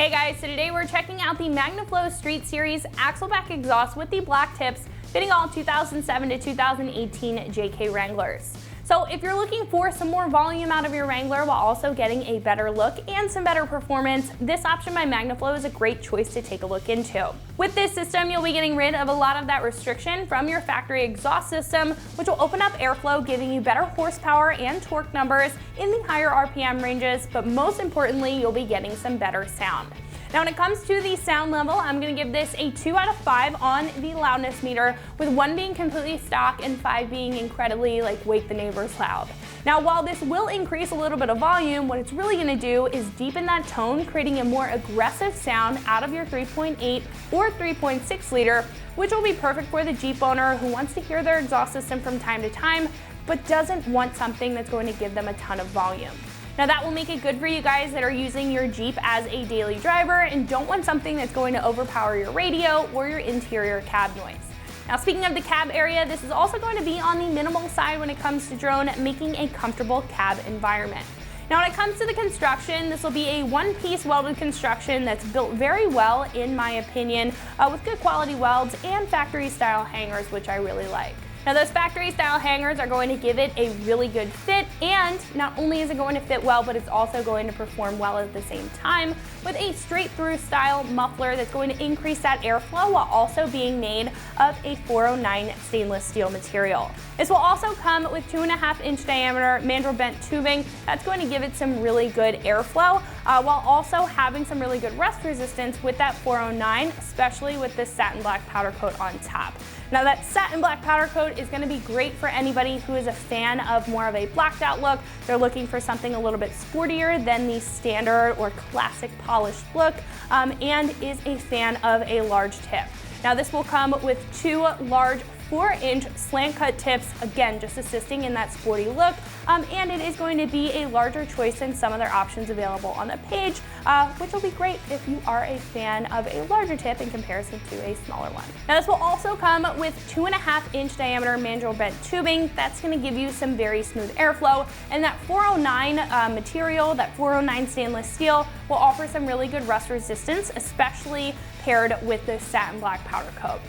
Hey guys, so today we're checking out the MagnaFlow Street Series Axleback exhaust with the black tips, fitting all 2007 to 2018 JK Wranglers. So if you're looking for some more volume out of your Wrangler while also getting a better look and some better performance, this option by MagnaFlow is a great choice to take a look into. With this system, you'll be getting rid of a lot of that restriction from your factory exhaust system, which will open up airflow, giving you better horsepower and torque numbers in the higher RPM ranges, but most importantly, you'll be getting some better sound. Now when it comes to the sound level, I'm going to give this a 2 out of 5 on the loudness meter, with 1 being completely stock and 5 being incredibly wake the neighbors loud. Now while this will increase a little bit of volume, what it's really going to do is deepen that tone, creating a more aggressive sound out of your 3.8 or 3.6 liter, which will be perfect for the Jeep owner who wants to hear their exhaust system from time to time, but doesn't want something that's going to give them a ton of volume. Now that will make it good for you guys that are using your Jeep as a daily driver and don't want something that's going to overpower your radio or your interior cab noise. Now speaking of the cab area, this is also going to be on the minimal side when it comes to drone, making a comfortable cab environment. Now when it comes to the construction, this will be a one-piece welded construction that's built very well in my opinion, with good quality welds and factory style hangers, which I really like. Now those factory style hangers are going to give it a really good fit, and not only is it going to fit well, but it's also going to perform well at the same time with a straight through style muffler that's going to increase that airflow while also being made of a 409 stainless steel material. This will also come with 2.5-inch diameter mandrel bent tubing that's going to give it some really good airflow while also having some really good rust resistance with that 409, especially with this satin black powder coat on top. Now that satin black powder coat is going to be great for anybody who is a fan of more of a blacked out look. They're looking for something a little bit sportier than the standard or classic polished look, and is a fan of a large tip. Now this will come with 2 large 4-inch slant cut tips, again just assisting in that sporty look, and it is going to be a larger choice than some other options available on the page, which will be great if you are a fan of a larger tip in comparison to a smaller one. Now this will also come with 2.5-inch diameter mandrel bent tubing that's going to give you some very smooth airflow, and that 409 material, that 409 stainless steel, will offer some really good rust resistance, especially paired with the satin black powder coat.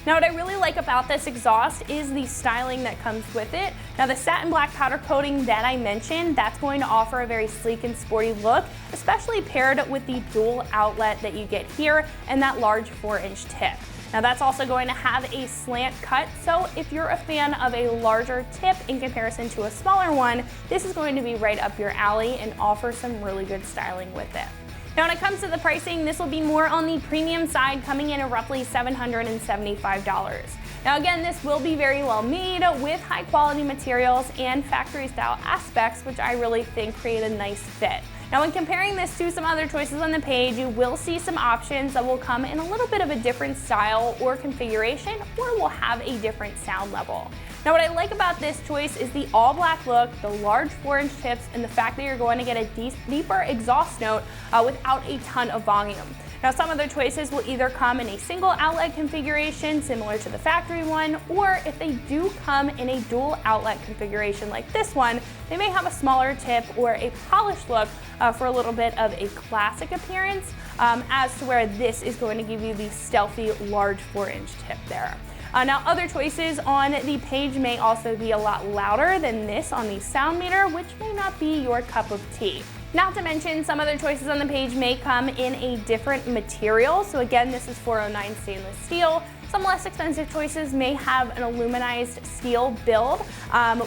Now what I really like about this exhaust is the styling that comes with it. Now the satin black powder coating that I mentioned, that's going to offer a very sleek and sporty look, especially paired with the dual outlet that you get here and that large 4-inch tip. Now that's also going to have a slant cut, so if you're a fan of a larger tip in comparison to a smaller one, this is going to be right up your alley and offer some really good styling with it. Now when it comes to the pricing, this will be more on the premium side, coming in at roughly $775. Now again, this will be very well made with high quality materials and factory style aspects, which I really think create a nice fit. Now when comparing this to some other choices on the page, you will see some options that will come in a little bit of a different style or configuration, or will have a different sound level. Now what I like about this choice is the all black look, the large 4-inch tips, and the fact that you're going to get a deeper exhaust note without a ton of volume. Now some other choices will either come in a single outlet configuration similar to the factory one, or if they do come in a dual outlet configuration like this one, they may have a smaller tip or a polished look for a little bit of a classic appearance, as to where this is going to give you the stealthy large 4-inch tip there. Now other choices on the page may also be a lot louder than this on the sound meter, which may not be your cup of tea. Not to mention, some other choices on the page may come in a different material. So again, this is 409 stainless steel. Some less expensive choices may have an aluminized steel build,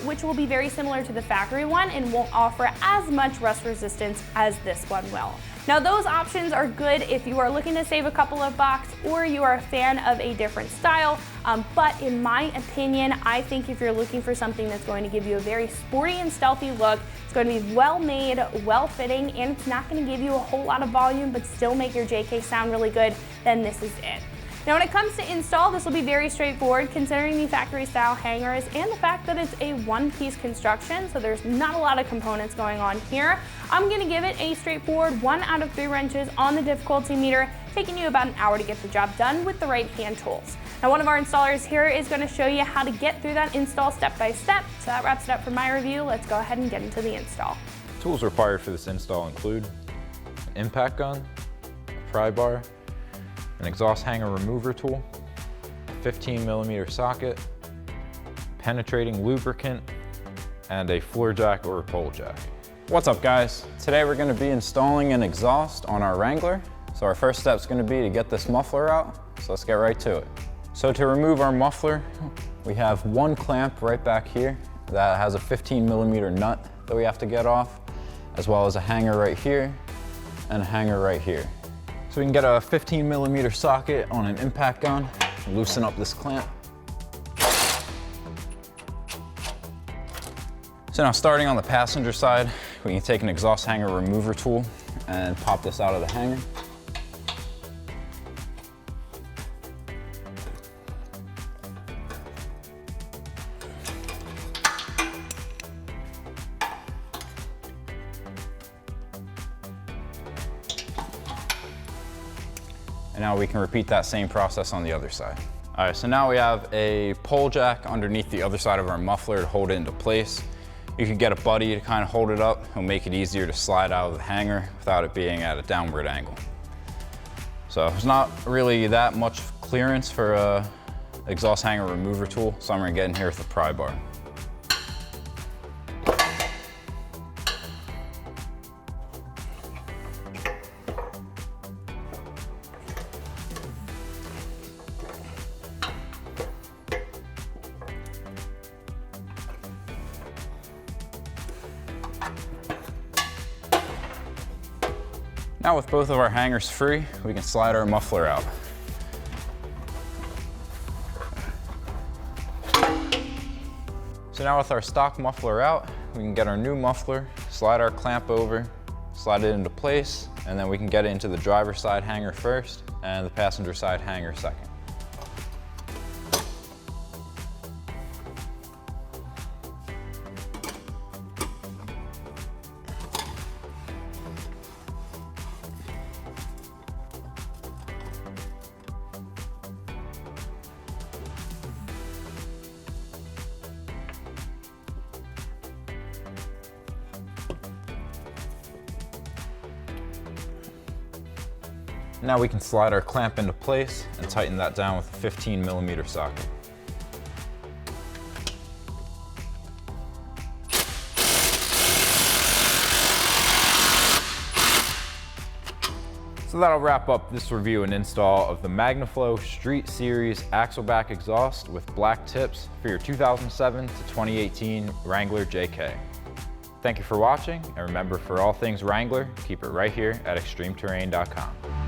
which will be very similar to the factory one and won't offer as much rust resistance as this one will. Now those options are good if you are looking to save a couple of bucks or you are a fan of a different style, but in my opinion, I think if you're looking for something that's going to give you a very sporty and stealthy look, it's going to be well made, well fitting, and it's not going to give you a whole lot of volume but still make your JK sound really good, then this is it. Now when it comes to install, this will be very straightforward considering the factory style hangers and the fact that it's a one-piece construction, so there's not a lot of components going on here. I'm going to give it a straightforward 1 out of 3 wrenches on the difficulty meter, taking you about an hour to get the job done with the right hand tools. Now one of our installers here is going to show you how to get through that install step by step, so that wraps it up for my review. Let's go ahead and get into the install. Tools required for this install include an impact gun, pry bar, an exhaust hanger remover tool, a 15mm socket, penetrating lubricant, and a floor jack or a pole jack. What's up guys? Today we're going to be installing an exhaust on our Wrangler. So our first step is going to be to get this muffler out. So let's get right to it. So to remove our muffler, we have one clamp right back here that has a 15mm nut that we have to get off, as well as a hanger right here and a hanger right here. So we can get a 15mm socket on an impact gun, loosen up this clamp. So now starting on the passenger side, we can take an exhaust hanger remover tool and pop this out of the hanger. And now we can repeat that same process on the other side. All right, so now we have a pole jack underneath the other side of our muffler to hold it into place. You could get a buddy to kind of hold it up. It'll make it easier to slide out of the hanger without it being at a downward angle. So there's not really that much clearance for a exhaust hanger remover tool, so I'm gonna get in here with a pry bar. Now with both of our hangers free, we can slide our muffler out. So now with our stock muffler out, we can get our new muffler, slide our clamp over, slide it into place, and then we can get it into the driver's side hanger first and the passenger side hanger second. Now we can slide our clamp into place and tighten that down with a 15mm socket. So that'll wrap up this review and install of the MagnaFlow Street Series Axleback exhaust with black tips for your 2007 to 2018 Wrangler JK. Thank you for watching, and remember, for all things Wrangler, keep it right here at extremeterrain.com.